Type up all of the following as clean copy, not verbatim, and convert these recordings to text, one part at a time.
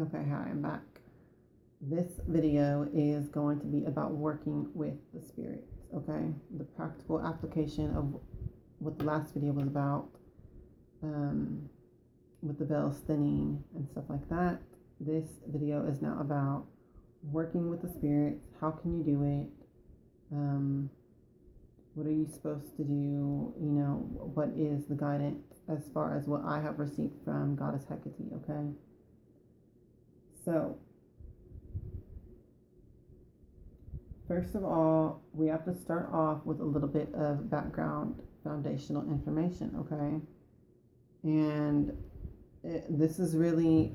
Okay, hi, I'm back. This video is going to be about working with the spirits, okay? The practical application of what the last video was about, with the veils thinning and stuff like that. This video is now about working with the spirits. How can you do it? What are you supposed to do? What is the guidance as far as what I have received from Goddess Hecate, okay? So, first of all, we have to start off with a little bit of background foundational information, okay? And this is really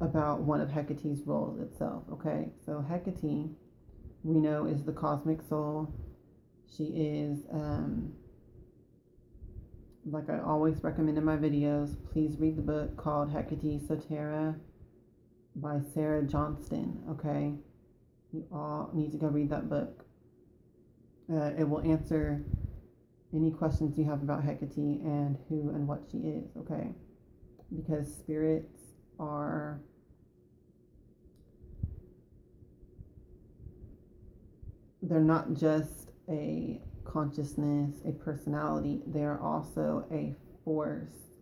about one of Hecate's roles itself, okay? So Hecate, we know, is the cosmic soul. She is, like I always recommend in my videos, please read the book called Hecate Sotera by Sarah Johnston, okay? You all need to go read that book. It will answer any questions you have about Hecate and who and what she is, okay? Because spirits are they're not just a consciousness, a personality, they are also a force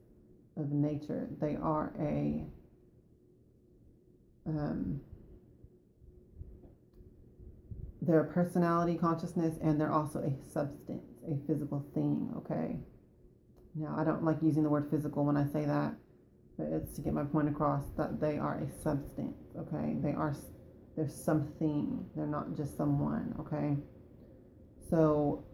of nature. They are they're a personality, consciousness, and they're also a substance, a physical thing, okay? Now, I don't like using the word physical when I say that, but it's to get my point across that they are a substance, okay? They're something, they're not just someone, okay? So,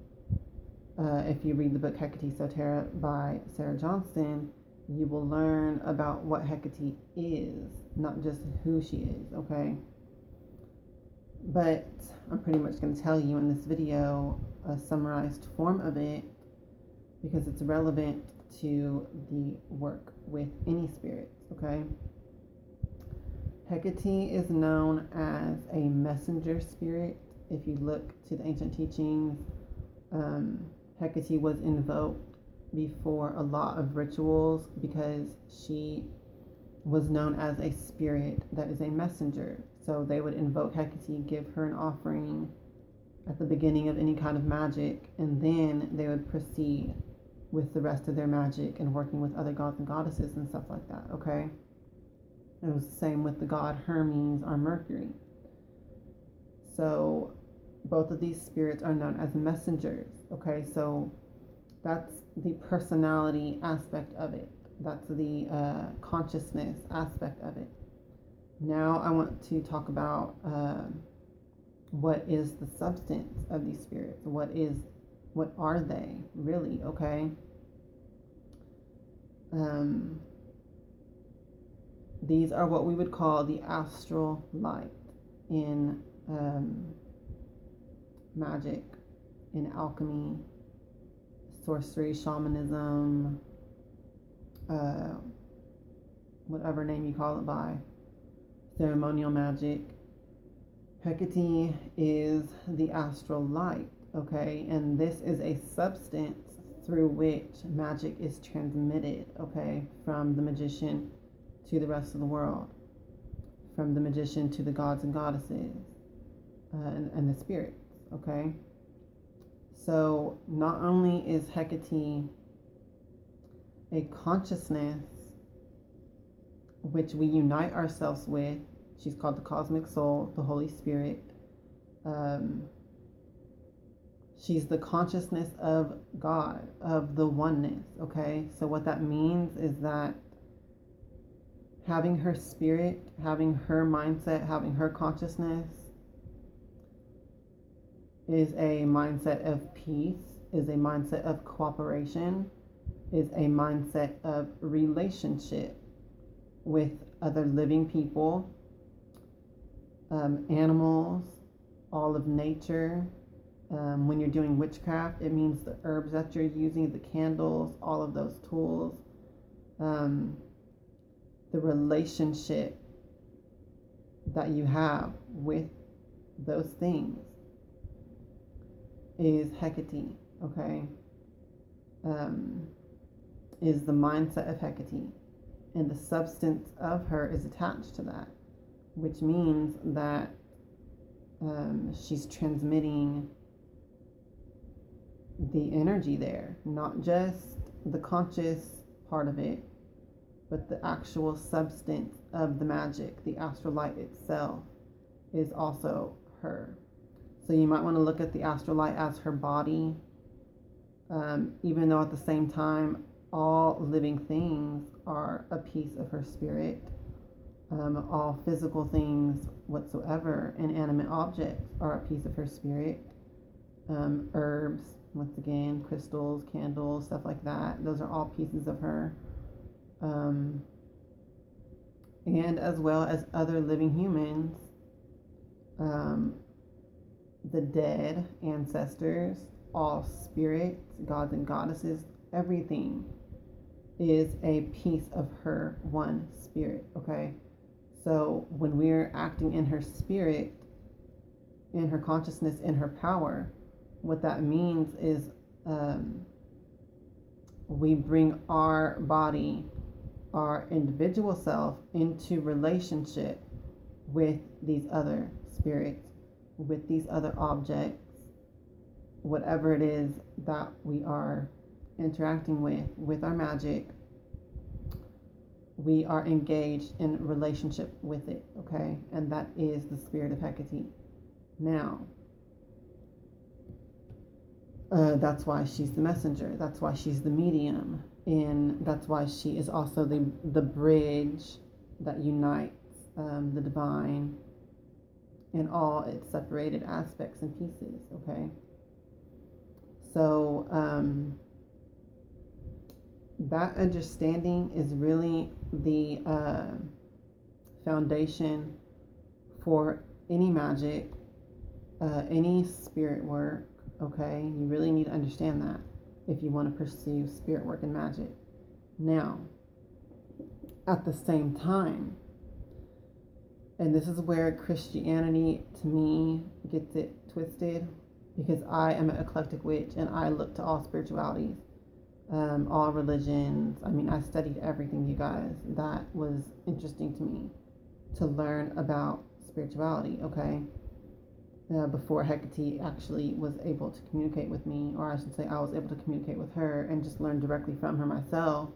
if you read the book Hecate Sotera by Sarah Johnston, you will learn about what Hecate is, not just who she is, okay? But I'm pretty much going to tell you in this video a summarized form of it because it's relevant to the work with any spirits, okay? Hecate is known as a messenger spirit. If you look to the ancient teachings, Hecate was invoked before a lot of rituals because she was known as a spirit that is a messenger. So they would invoke Hecate, give her an offering at the beginning of any kind of magic, and then they would proceed with the rest of their magic and working with other gods and goddesses and stuff like that, okay? It was the same with the god Hermes or Mercury. So both of these spirits are known as messengers, okay? So that's the personality aspect of it. That's the consciousness aspect of it. Now I want to talk about what is the substance of these spirits. What are they really, okay? These are what we would call the astral light in magic, in alchemy, sorcery, shamanism, whatever name you call it by, ceremonial magic. Hecate is the astral light, okay? And this is a substance through which magic is transmitted, okay? From the magician to the rest of the world, from the magician to the gods and goddesses, and the spirits, okay? So not only is Hecate a consciousness which we unite ourselves with, she's called the cosmic soul, the Holy Spirit. She's the consciousness of God, of the oneness, okay? So what that means is that having her spirit, having her mindset, having her consciousness is a mindset of peace, is a mindset of cooperation, is a mindset of relationship with other living people, animals, all of nature. When you're doing witchcraft, it means the herbs that you're using, the candles, all of those tools. The relationship that you have with those things is Hecate, okay? Is the mindset of Hecate. and the substance of her is attached to that, which means that she's transmitting the energy there, not just the conscious part of it, but the actual substance of the magic, the astral light itself, is also her. So you might want to look at the astral light as her body, even though at the same time, all living things are a piece of her spirit. All physical things whatsoever, inanimate objects, are a piece of her spirit. Herbs, once again, crystals, candles, stuff like that, those are all pieces of her. And as well as other living humans, the dead ancestors, all spirits, gods and goddesses, everything is a piece of her one spirit, okay? So when we're acting in her spirit, in her consciousness, in her power, what that means is we bring our body, our individual self, into relationship with these other spirits, with these other objects, whatever it is that we are interacting with our magic. We are engaged in relationship with it, okay? And that is the spirit of Hecate. Now, that's why she's the messenger. That's why she's the medium. And that's why she is also the bridge that unites the divine in all its separated aspects and pieces, okay? So, that understanding is really the foundation for any magic, any spirit work, okay? You really need to understand that if you want to pursue spirit work and magic. Now, at the same time, and this is where Christianity, to me, gets it twisted, because I am an eclectic witch and I look to all spiritualities, all religions. I mean, I studied everything, you guys, that was interesting to me to learn about spirituality, okay? Before Hecate actually was able to communicate with me, or I should say I was able to communicate with her and just learn directly from her myself.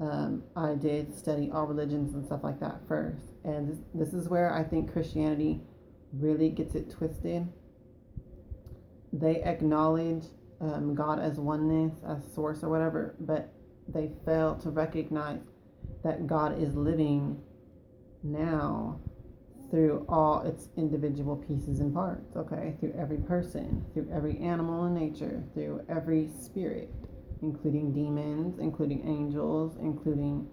I did study all religions and stuff like that first. And this is where I think Christianity really gets it twisted. They acknowledge God as oneness, as source or whatever, but they fail to recognize that God is living now through all its individual pieces and parts, okay? Through every person, through every animal in nature, through every spirit, including demons, including angels, including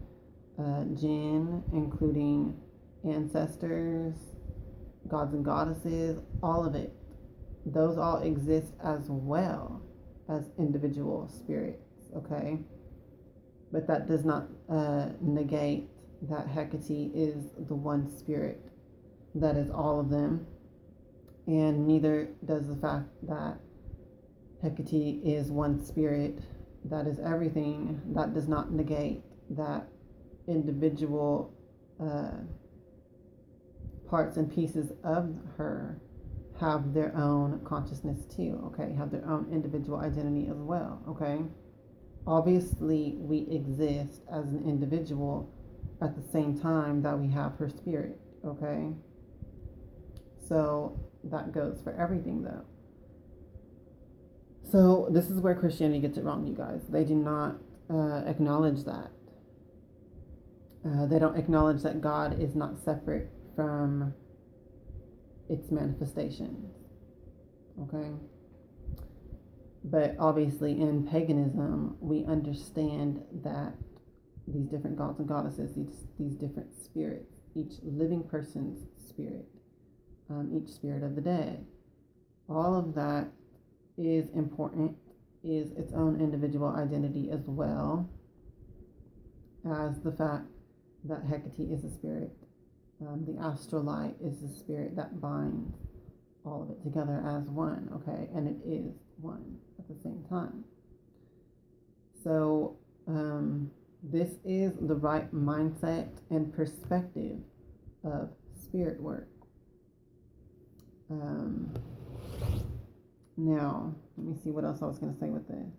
jinn, including ancestors, gods and goddesses, all of it. Those all exist as well as individual spirits, okay? But that does not negate that Hecate is the one spirit that is all of them, and neither does the fact that Hecate is one spirit that is everything. That does not negate that individual parts and pieces of her have their own consciousness too, okay? Have their own individual identity as well, okay? Obviously, we exist as an individual at the same time that we have her spirit, okay? So that goes for everything, though. So this is where Christianity gets it wrong, you guys. They do not acknowledge that. They don't acknowledge that God is not separate from its manifestations, okay? But obviously in paganism, we understand that these different gods and goddesses, these different spirits, each living person's spirit, each spirit of the dead, all of that is important, is its own individual identity, as well as the fact that Hecate is a spirit. The astral light is the spirit that binds all of it together as one, okay? And it is one at the same time. So This is the right mindset and perspective of spirit work. Now, let me see what else I was going to say with this.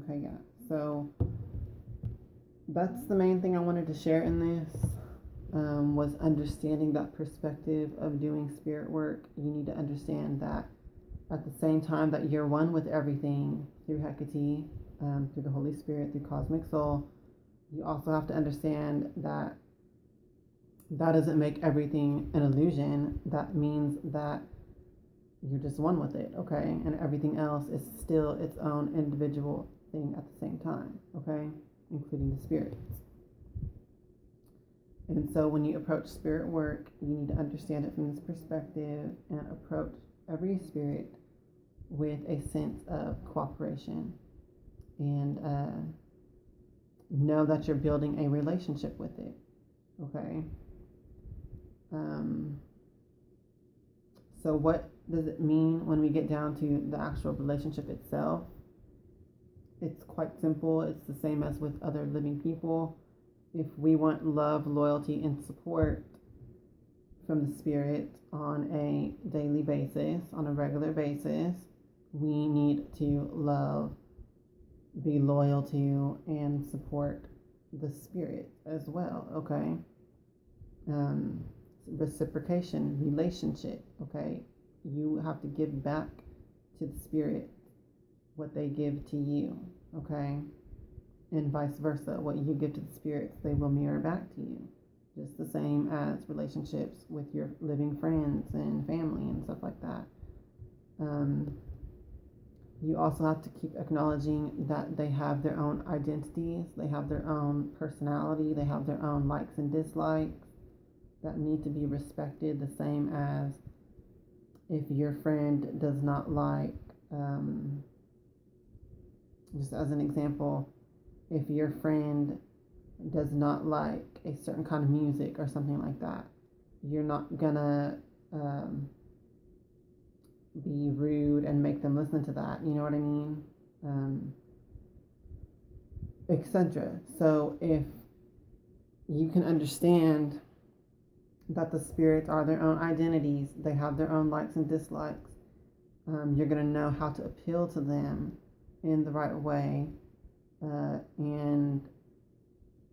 Okay, yeah. So that's the main thing I wanted to share in this. Was understanding that perspective of doing spirit work. You need to understand that at the same time that you're one with everything through Hecate, through the Holy Spirit, through Cosmic Soul, you also have to understand that that doesn't make everything an illusion. That means that you're just one with it, okay? And everything else is still its own individual thing at the same time, okay? Including the spirits. And so when you approach spirit work, you need to understand it from this perspective and approach every spirit with a sense of cooperation and know that you're building a relationship with it, okay? So what does it mean when we get down to the actual relationship itself? It's quite simple. It's the same as with other living people. If we want love, loyalty, and support from the spirit on a daily basis, on a regular basis, we need to love, be loyal to, and support the spirit as well, okay? Reciprocation, relationship, okay? You have to give back to the spirit what they give to you, okay? And vice versa. What you give to the spirits, they will mirror back to you. Just the same as relationships with your living friends and family and stuff like that. You also have to keep acknowledging that they have their own identities, they have their own personality, they have their own likes and dislikes that need to be respected, the same as if your friend does not like, just as an example, if your friend does not like a certain kind of music or something like that, you're not gonna be rude and make them listen to that, you know what I mean? Etc. So if you can understand that the spirits are their own identities, they have their own likes and dislikes, you're gonna know how to appeal to them in the right way, and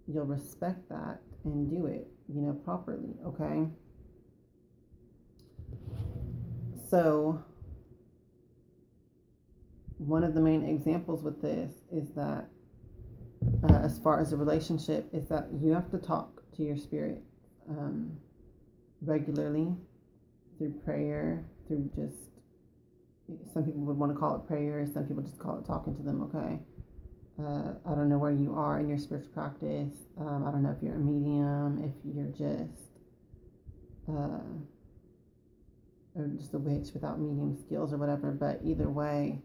you'll respect that and do it, properly, okay? So one of the main examples with this is that as far as a relationship is that you have to talk to your spirit regularly through prayer, through just, some people would want to call it prayer, some people just call it talking to them, okay? I don't know where you are in your spiritual practice. I don't know if you're a medium, if you're just or just a witch without medium skills or whatever, but either way,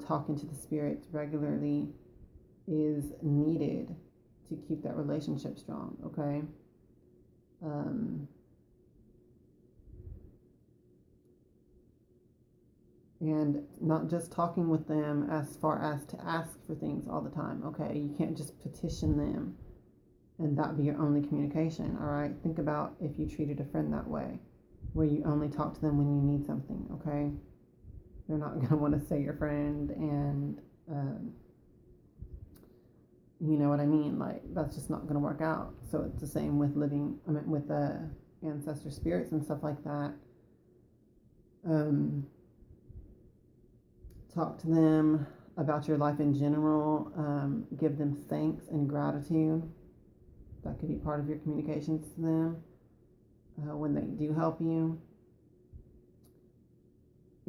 talking to the spirits regularly is needed to keep that relationship strong, okay? And not just talking with them as far as to ask for things all the time, okay? You can't just petition them and that be your only communication, all right? Think about if you treated a friend that way, where you only talk to them when you need something, okay? They're not going to want to say your friend, and you know what I mean? Like, that's just not going to work out. So it's the same with with ancestor spirits and stuff like that. Talk to them about your life in general. Give them thanks and gratitude. That could be part of your communications to them when they do help you.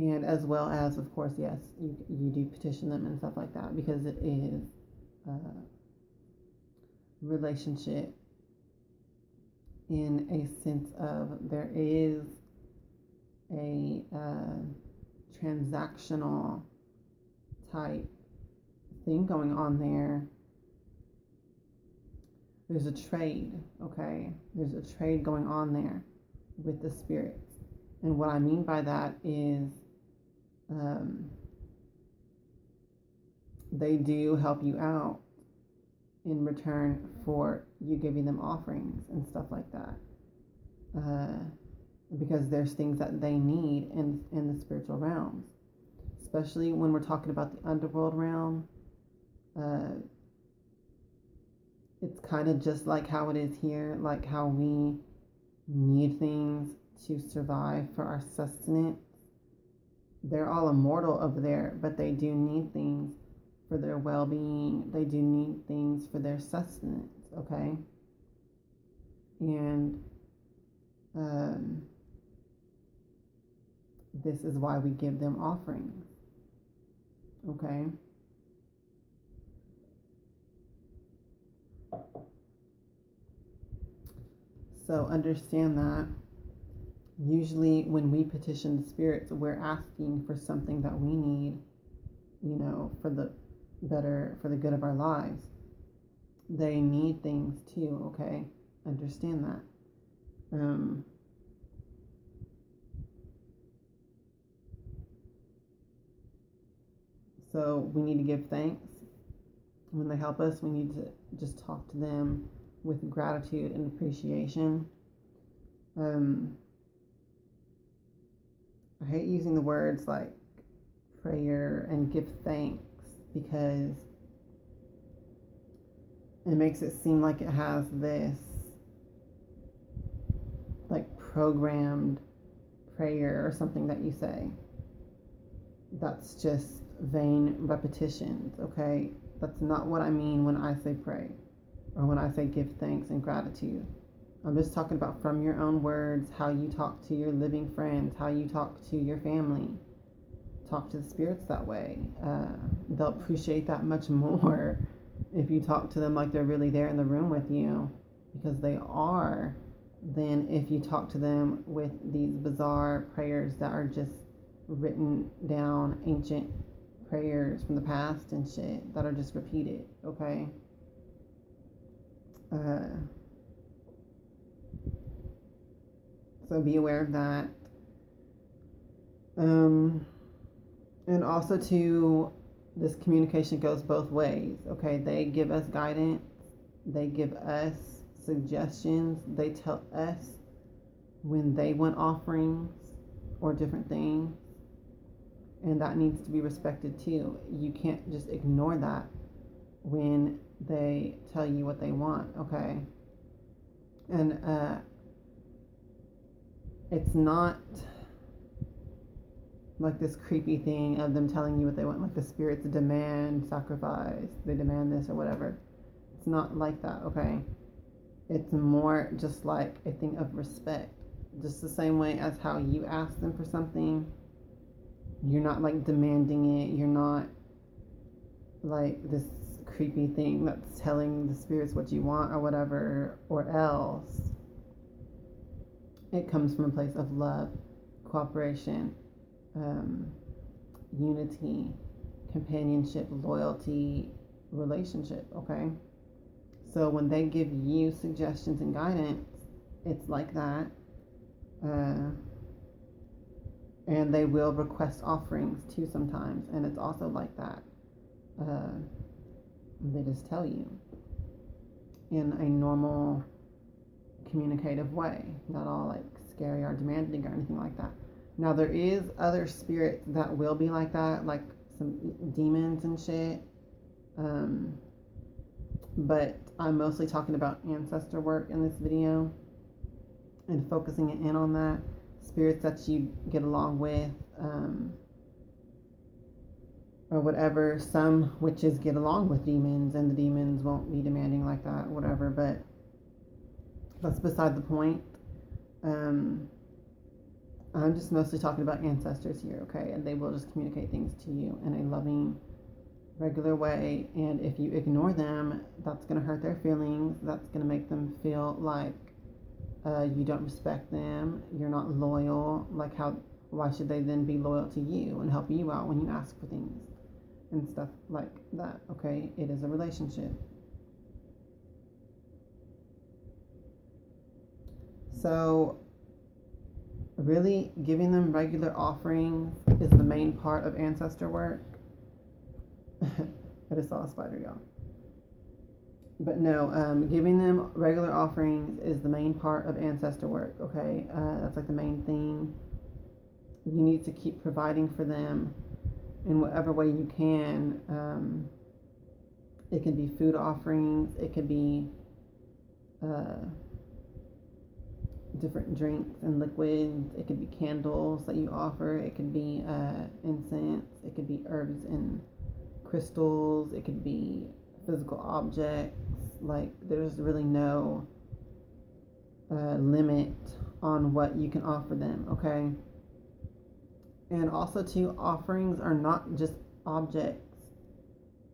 And as well as, of course, yes, you do petition them and stuff like that, because it is a relationship in a sense of there is a transactional type thing going on there. There's a trade, okay? There's a trade going on there with the spirits. And what I mean by that is they do help you out in return for you giving them offerings and stuff like that. Because there's things that they need in the spiritual realms. Especially when we're talking about the underworld realm. It's kind of just like how it is here, like how we need things to survive for our sustenance. They're all immortal over there, but they do need things for their well-being. They do need things for their sustenance, okay? And this is why we give them offerings, okay? So understand that usually when we petition the spirits, we're asking for something that we need, for the good of our lives. They need things too, okay? Understand that. So we need to give thanks. When they help us, we need to just talk to them with gratitude and appreciation. I hate using the words like prayer and give thanks, because it makes it seem like it has this like programmed prayer or something that you say. That's just vain repetitions, okay? That's not what I mean when I say pray or when I say give thanks and gratitude. I'm just talking about from your own words, how you talk to your living friends, how you talk to your family. Talk to the spirits that way. They'll appreciate that much more if you talk to them like they're really there in the room with you, because they are, than if you talk to them with these bizarre prayers that are just written down, ancient prayers from the past and shit that are just repeated, okay? So be aware of that. And also too, this communication goes both ways, okay? They give us guidance. They give us suggestions. They tell us when they want offerings or different things. And that needs to be respected too. You can't just ignore that when they tell you what they want, okay? And it's not like this creepy thing of them telling you what they want, like the spirits demand sacrifice, they demand this or whatever. It's not like that, okay? It's more just like a thing of respect. Just the same way as how you ask them for something. You're not like demanding it. You're not like this creepy thing that's telling the spirits what you want or whatever, or else. It comes from a place of love, cooperation, unity, companionship, loyalty, relationship, okay? So when they give you suggestions and guidance, it's like that. And they will request offerings too sometimes, and it's also like that. They just tell you in a normal, communicative way, not all like scary or demanding or anything like that. Now there is other spirits that will be like that, like some demons and shit. But I'm mostly talking about ancestor work in this video and focusing it in on that. Spirits that you get along with, or whatever. Some witches get along with demons, and the demons won't be demanding like that, or whatever, but that's beside the point. I'm just mostly talking about ancestors here, okay? And they will just communicate things to you in a loving, regular way. And if you ignore them, that's going to hurt their feelings. That's going to make them feel like you don't respect them. You're not loyal. Like, why should they then be loyal to you and help you out when you ask for things and stuff like that, okay? It is a relationship. So really giving them regular offerings is the main part of ancestor work. I just saw a spider, y'all. But no, giving them regular offerings is the main part of ancestor work, okay? That's like the main thing. You need to keep providing for them in whatever way you can. It could be food offerings, it could be different drinks and liquids, it could be candles that you offer, it could be incense, it could be herbs and crystals, it could be physical objects. Like, there's really no limit on what you can offer them, okay? And also too, offerings are not just objects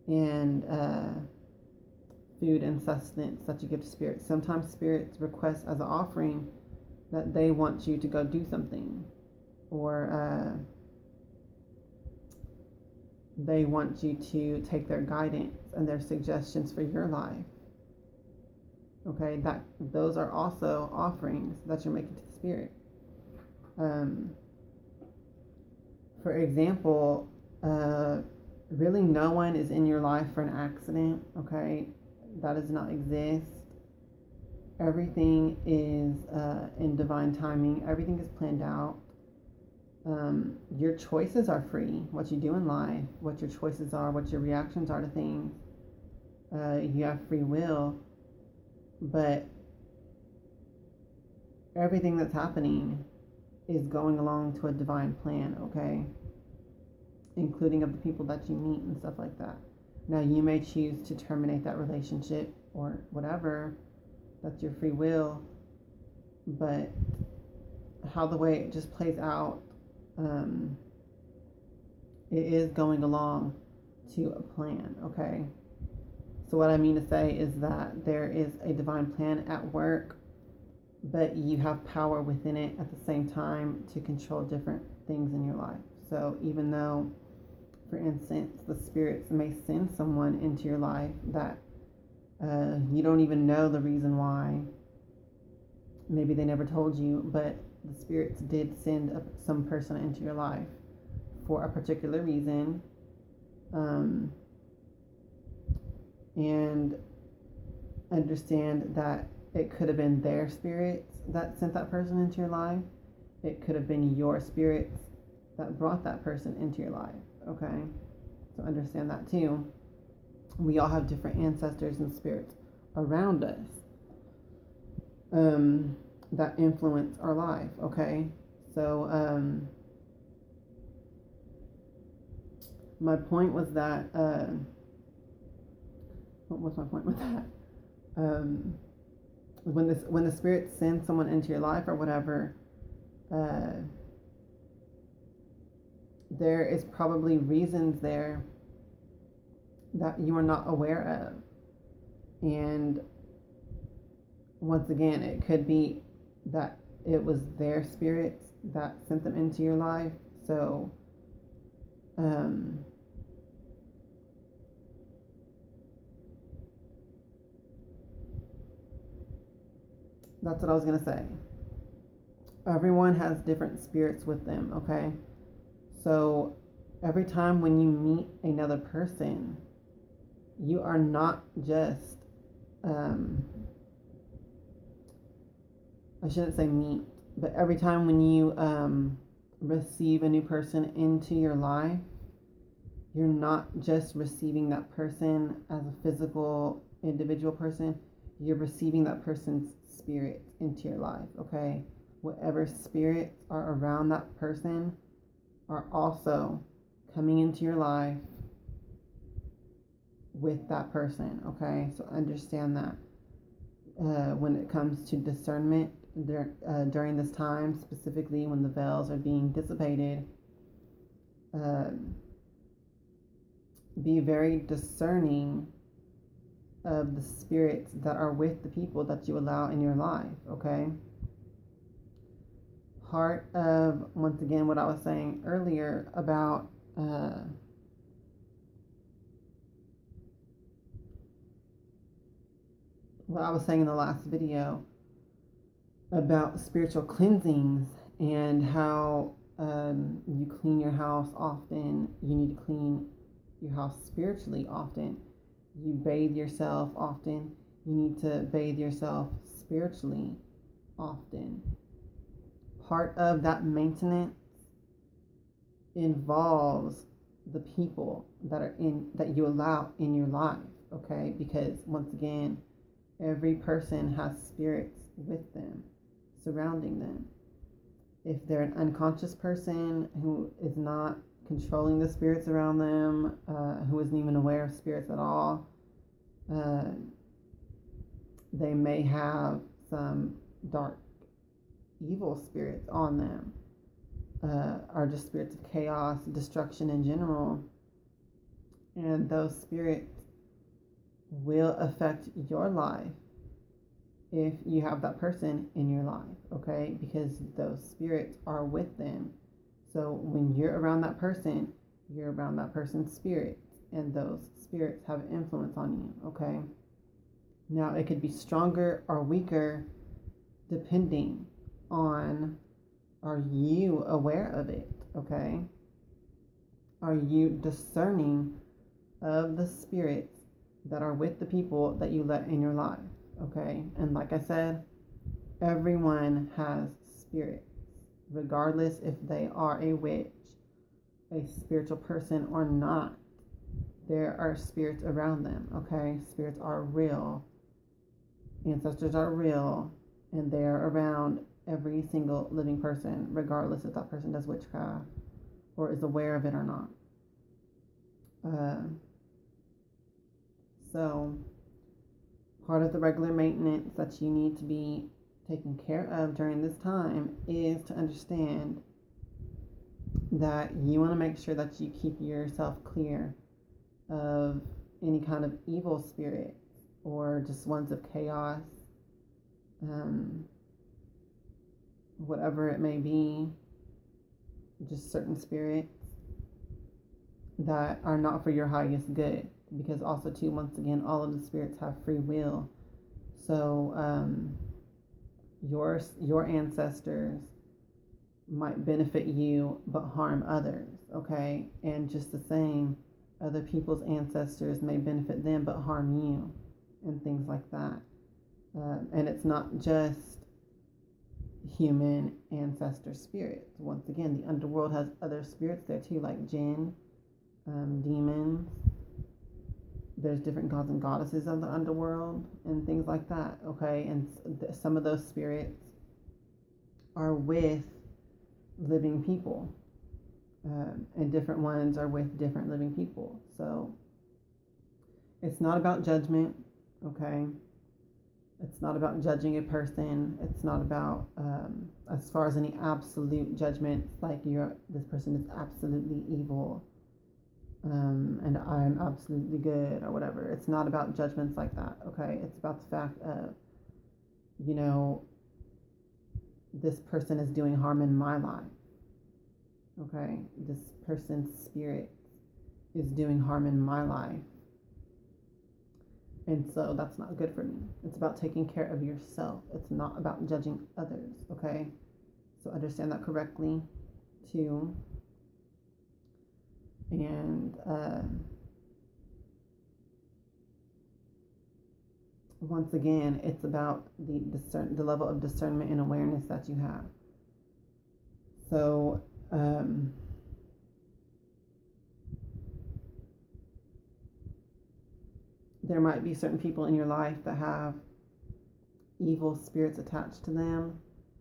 and food and sustenance that you give to spirits. Sometimes spirits request as an offering that they want you to go do something, or they want you to take their guidance and their suggestions for your life. Okay, those are also offerings that you're making to the spirit. For example, really no one is in your life for an accident, okay? That does not exist. Everything is in divine timing. Everything is planned out. Your choices are free. What you do in life, what your choices are, what your reactions are to things. You have free will. But everything that's happening is going along to a divine plan, okay? Including of the people that you meet and stuff like that. Now, you may choose to terminate that relationship or whatever. That's your free will. But how the way it just plays out, it is going along to a plan, okay? So what I mean to say is that there is a divine plan at work, but you have power within it at the same time to control different things in your life. So even though, for instance, the spirits may send someone into your life that you don't even know the reason why, maybe they never told you, but the spirits did send some person into your life for a particular reason, and understand that it could have been their spirits that sent that person into your life. It could have been your spirits that brought that person into your life, okay? So understand that too. We all have different ancestors and spirits around us that influence our life, okay? So my point was that what was my point with that? When the spirit sends someone into your life or whatever, there is probably reasons there that you are not aware of. And once again, it could be that it was their spirits that sent them into your life. So that's what I was going to say. Everyone has different spirits with them, okay? So every time when you meet another person, you are not just, I shouldn't say meet, but every time when you receive a new person into your life, you're not just receiving that person as a physical individual person, you're receiving that person's spirit into your life, okay? Whatever spirits are around that person are also coming into your life with that person, okay? So understand that when it comes to discernment during this time, specifically when the veils are being dissipated. Be very discerning of the spirits that are with the people that you allow in your life, okay? Part of, once again, what I was saying earlier about what I was saying in the last video about spiritual cleansings and how you clean your house often. You need to clean your house spiritually often. You bathe yourself often. You need to bathe yourself spiritually often. Part of that maintenance involves the people that you allow in your life, okay? Because once again, every person has spirits with them, surrounding them. If they're an unconscious person who is not controlling the spirits around them, who isn't even aware of spirits at all, they may have some dark, evil spirits on them, are just spirits of chaos, destruction in general. And those spirits will affect your life if you have that person in your life, okay? Because those spirits are with them. So when you're around that person, you're around that person's spirit, and those spirits have influence on you, okay? Now, it could be stronger or weaker depending on, are you aware of it, okay? Are you discerning of the spirits that are with the people that you let in your life, okay? And like I said, everyone has spirits, regardless if they are a witch, a spiritual person or not. There are spirits around them, okay? Spirits are real. Ancestors are real, and they're around every single living person, regardless if that person does witchcraft or is aware of it or not. So part of the regular maintenance that you need to be taken care of during this time is to understand that you want to make sure that you keep yourself clear of any kind of evil spirit or just ones of chaos, whatever it may be, just certain spirits that are not for your highest good. Because also too, once again, all of the spirits have free will. So your ancestors might benefit you but harm others, okay? And just the same, other people's ancestors may benefit them but harm you, and things like that. And it's not just human ancestor spirits. Once again, the underworld has other spirits there too, like jinn, demons. There's different gods and goddesses of the underworld and things like that, okay? And some of those spirits are with living people, and different ones are with different living people. So it's not about judgment, okay? It's not about judging a person. It's not about, as far as any absolute judgment, like this person is absolutely evil, and I'm absolutely good, or whatever. It's not about judgments like that, okay? It's about the fact of, this person is doing harm in my life, okay? This person's spirit is doing harm in my life. And so that's not good for me. It's about taking care of yourself. It's not about judging others, okay? So understand that correctly, too. And once again, it's about the level of discernment and awareness that you have. So there might be certain people in your life that have evil spirits attached to them,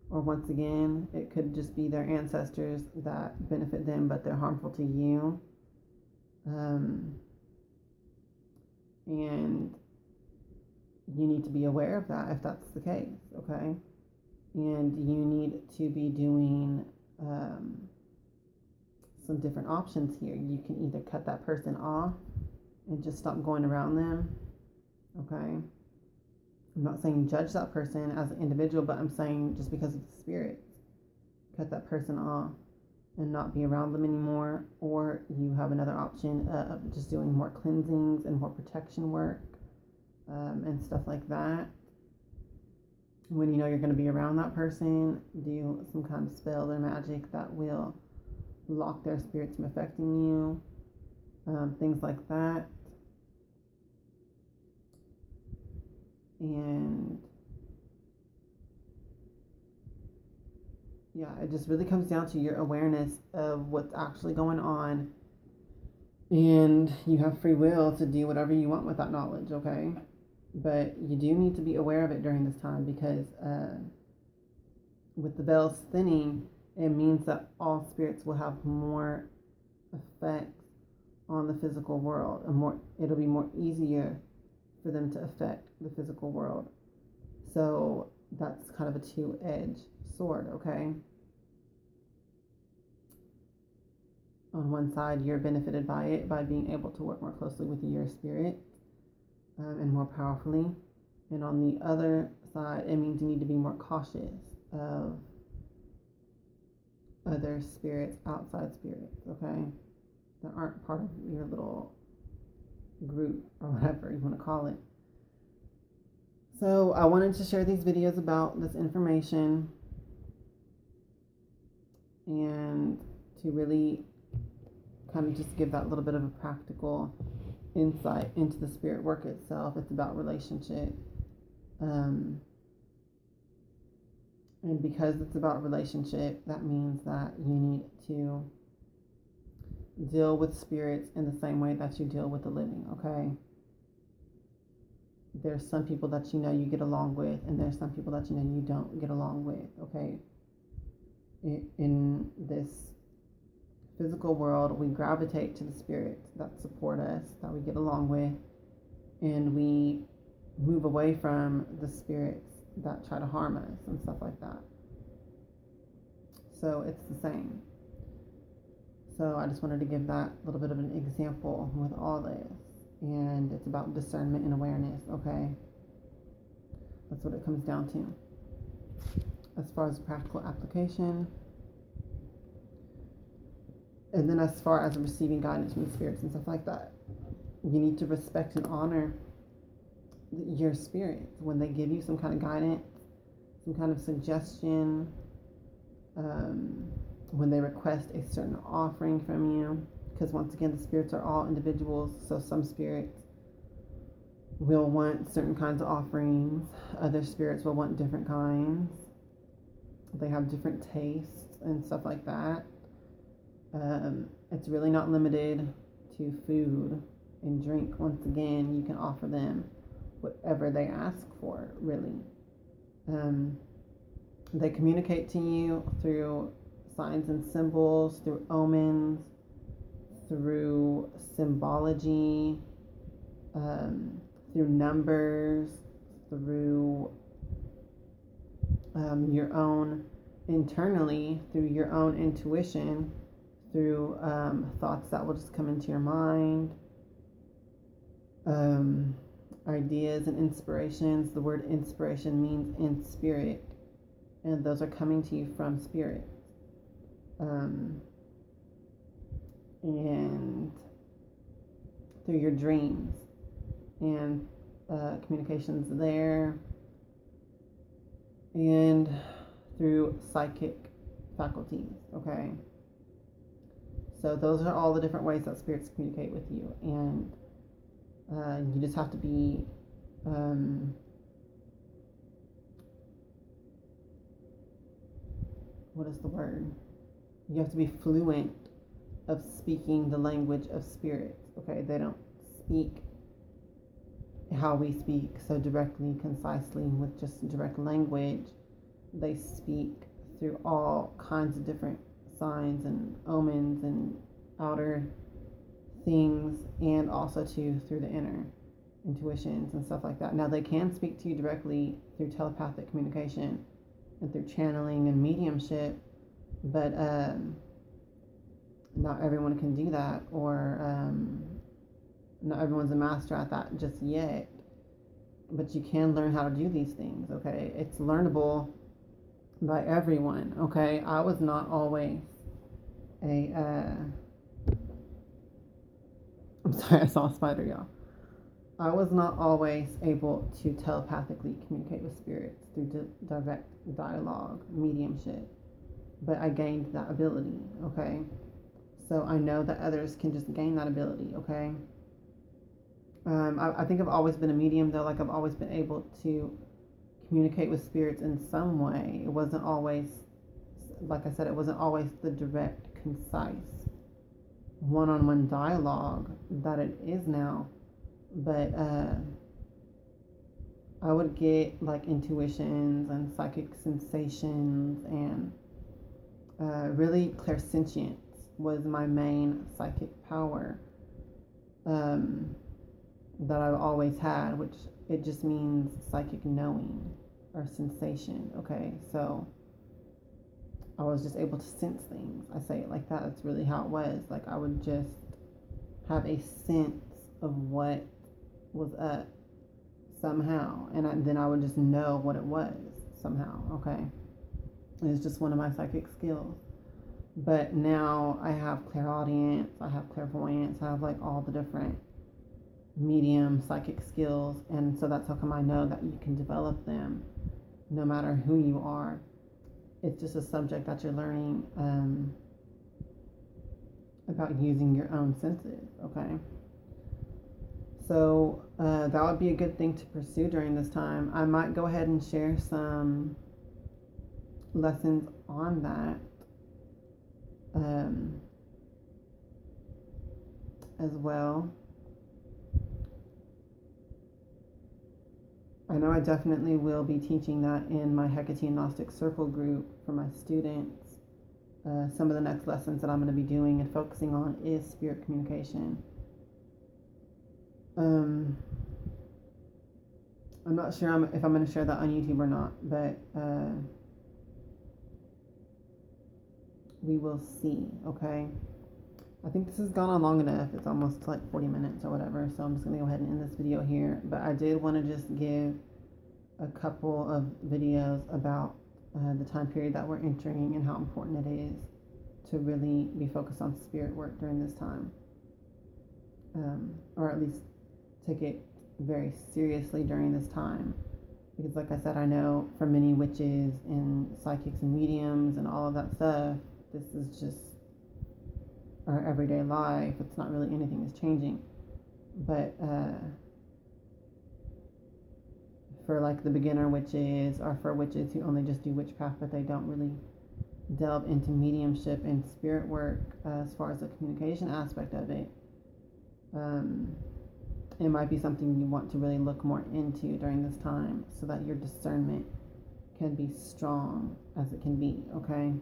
or once again, it could just be their ancestors that benefit them, but they're harmful to you. And you need to be aware of that if that's the case, okay? and you need to be doing some different options here. You can either cut that person off and just stop going around them. Okay, I'm not saying judge that person as an individual, but I'm saying just because of the spirit, cut that person off and not be around them anymore. Or you have another option of just doing more cleansings and more protection work and stuff like that. When you know you're going to be around that person, do some kind of spell or magic that will block their spirits from affecting you, things like that. And yeah, it just really comes down to your awareness of what's actually going on, and you have free will to do whatever you want with that knowledge, okay? But you do need to be aware of it during this time, because with the veils thinning, it means that all spirits will have more effects on the physical world, and it'll be more easier for them to affect the physical world. So that's kind of a two-edged sword, okay? On one side, you're benefited by it by being able to work more closely with your spirit and more powerfully. And on the other side, it means you need to be more cautious of other spirits, outside spirits, okay? That aren't part of your little group or whatever you want to call it. So I wanted to share these videos about this information and to really kind of just give that little bit of a practical insight into the spirit work itself. It's about relationship. And because it's about relationship, that means that you need to deal with spirits in the same way that you deal with the living, okay? There's some people that you know you get along with, and there's some people that you know you don't get along with, okay? In this physical world, we gravitate to the spirits that support us, that we get along with, and we move away from the spirits that try to harm us and stuff like that. So it's the same. So I just wanted to give that little bit of an example with all this. And it's about discernment and awareness, okay? That's what it comes down to. As far as practical application. And then as far as receiving guidance from the spirits and stuff like that, you need to respect and honor your spirits when they give you some kind of guidance, some kind of suggestion, when they request a certain offering from you. Because once again, the spirits are all individuals, so some spirits will want certain kinds of offerings, other spirits will want different kinds. They have different tastes and stuff like that. It's really not limited to food and drink. Once again, you can offer them whatever they ask for, really. They communicate to you through signs and symbols, through omens, through symbology, through numbers, through your own internally, through your own intuition, through thoughts that will just come into your mind, ideas and inspirations. The word inspiration means in spirit, and those are coming to you from spirit. And through your dreams and communications there, and through psychic faculties, okay? So those are all the different ways that spirits communicate with you, and you just have to be what is the word? You have to be fluent of speaking the language of spirits, okay? They don't speak how we speak, so directly, concisely, with just direct language. They speak through all kinds of different signs and omens and outer things, and also too through the inner intuitions and stuff like that. Now, they can speak to you directly through telepathic communication, and through channeling and mediumship, but not everyone can do that, or not everyone's a master at that just yet. But you can learn how to do these things, okay? It's learnable by everyone, okay? I was not always a I'm sorry, I saw a spider, y'all. I was not always able to telepathically communicate with spirits through direct dialogue, mediumship, but I gained that ability, okay? So I know that others can just gain that ability, okay? I think I've always been a medium, though. Like, I've always been able to communicate with spirits in some way. It wasn't always, like I said, it wasn't always the direct, concise, one-on-one dialogue that it is now. But I would get like intuitions and psychic sensations, and really clairsentience was my main psychic power that I've always had, which it just means psychic knowing or sensation, okay? So I was just able to sense things. I say it like that. That's really how it was. Like, I would just have a sense of what was up somehow, and then I would just know what it was somehow, okay? It was just one of my psychic skills. But now I have clairaudience, I have clairvoyance, I have like all the different medium psychic skills, and so that's how come I know that you can develop them no matter who you are. It's just a subject that you're learning about using your own senses, okay? So that would be a good thing to pursue during this time. I might go ahead and share some lessons on that as well. I know I definitely will be teaching that in my Hecate Gnostic Circle group for my students. Some of the next lessons that I'm going to be doing and focusing on is spirit communication. I'm not sure if I'm going to share that on YouTube or not, but we will see, okay? I think this has gone on long enough. It's almost like 40 minutes or whatever, so I'm just going to go ahead and end this video here. But I did want to just give a couple of videos about the time period that we're entering and how important it is to really be focused on spirit work during this time. Or at least take it very seriously during this time. Because like I said, I know for many witches and psychics and mediums and all of that stuff, this is just our everyday life. It's not really anything is changing. But for like the beginner witches, or for witches who only just do witchcraft but they don't really delve into mediumship and spirit work as far as the communication aspect of it, it might be something you want to really look more into during this time so that your discernment can be strong as it can be, okay?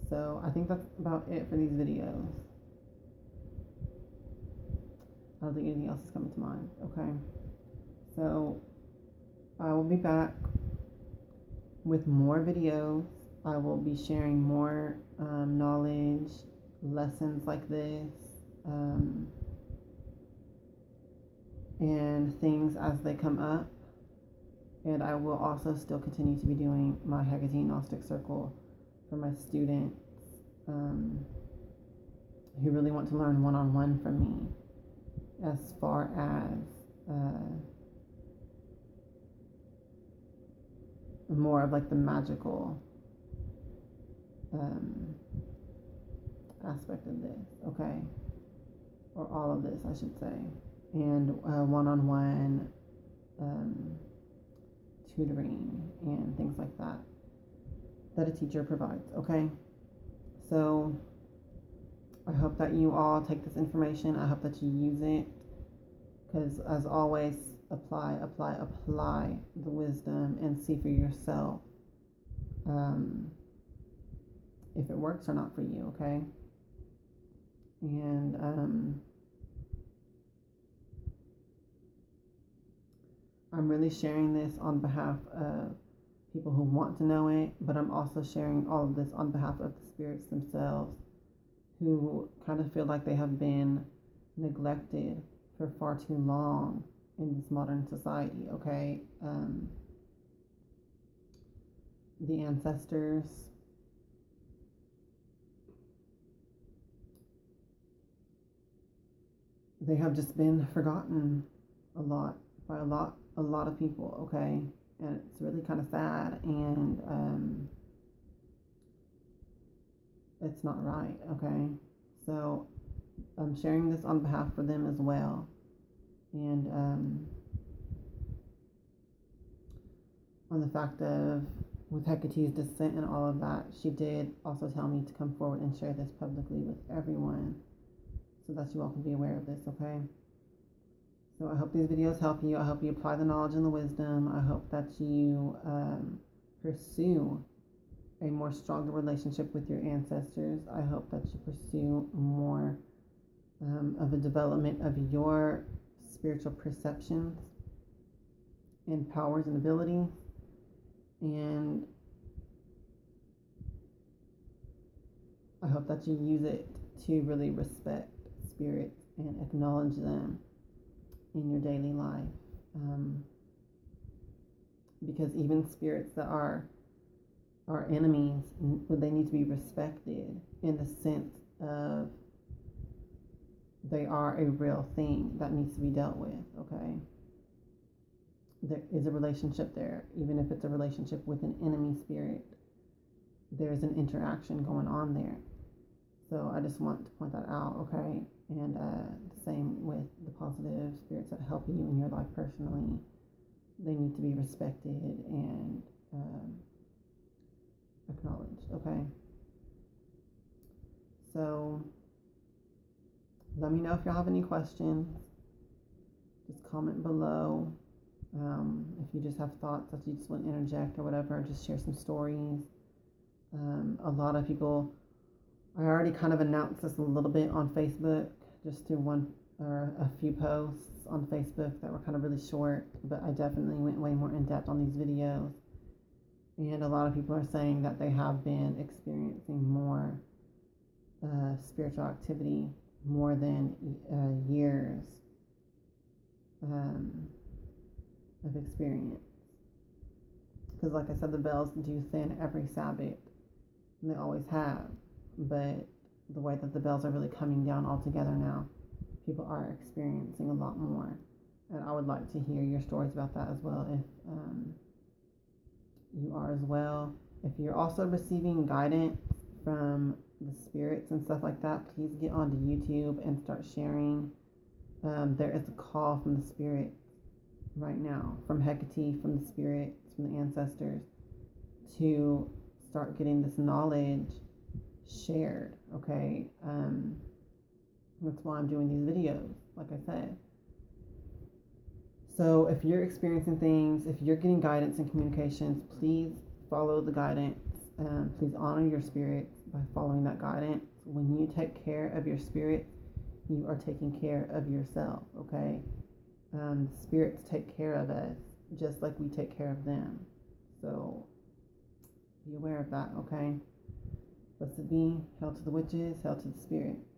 So I think that's about it for these videos. I don't think anything else is coming to mind, okay? So I will be back with more videos. I will be sharing more knowledge, lessons like this, and things as they come up. And I will also still continue to be doing my Hecate Gnostic Circle for my students who really want to learn one-on-one from me, as far as more of like the magical aspect of this, okay? Or all of this, I should say. And one-on-one tutoring and things like that that a teacher provides, okay? So I hope that you all take this information. I hope that you use it, because as always, apply the wisdom and see for yourself if it works or not for you, okay? And I'm really sharing this on behalf of people who want to know it, but I'm also sharing all of this on behalf of the spirits themselves who kind of feel like they have been neglected for far too long in this modern society, okay? The ancestors, they have just been forgotten a lot by a lot of people, okay? And it's really kind of sad, and it's not right, okay? So I'm sharing this on behalf for them as well. And on the fact of with Hecate's descent and all of that, she did also tell me to come forward and share this publicly with everyone so that you all can be aware of this, okay? So I hope these videos help you. I hope you apply the knowledge and the wisdom. I hope that you pursue a more stronger relationship with your ancestors. I hope that you pursue more of a development of your spiritual perceptions and powers and abilities. And I hope that you use it to really respect spirits and acknowledge them in your daily life. Because even spirits that are our enemies, they need to be respected in the sense of they are a real thing that needs to be dealt with, okay? There is a relationship there, even if it's a relationship with an enemy spirit. There's an interaction going on there. So I just want to point that out, okay? And the same with the positive spirits that help you in your life personally. They need to be respected and acknowledged, okay? So let me know if y'all have any questions. Just comment below. If you just have thoughts that you just want to interject or whatever, just share some stories. A lot of people, I already kind of announced this a little bit on Facebook, just through one or a few posts on Facebook that were kind of really short, but I definitely went way more in depth on these videos. And a lot of people are saying that they have been experiencing more spiritual activity, more than years of experience. Because like I said, the bells do thin every Sabbath, and they always have. But the way that the bells are really coming down altogether now, people are experiencing a lot more. And I would like to hear your stories about that as well, if you are as well. If you're also receiving guidance from the spirits and stuff like that, please get onto YouTube and start sharing. There is a call from the spirits right now, from Hecate, from the spirits, from the ancestors, to start getting this knowledge shared, okay? That's why I'm doing these videos, like I said. So if you're experiencing things, if you're getting guidance and communications, please follow the guidance. Please honor your spirits by following that guidance. When you take care of your spirit, you are taking care of yourself, okay? Spirits take care of us just like we take care of them. So be aware of that, okay? Blessed be, hail to the witches, hail to the spirits.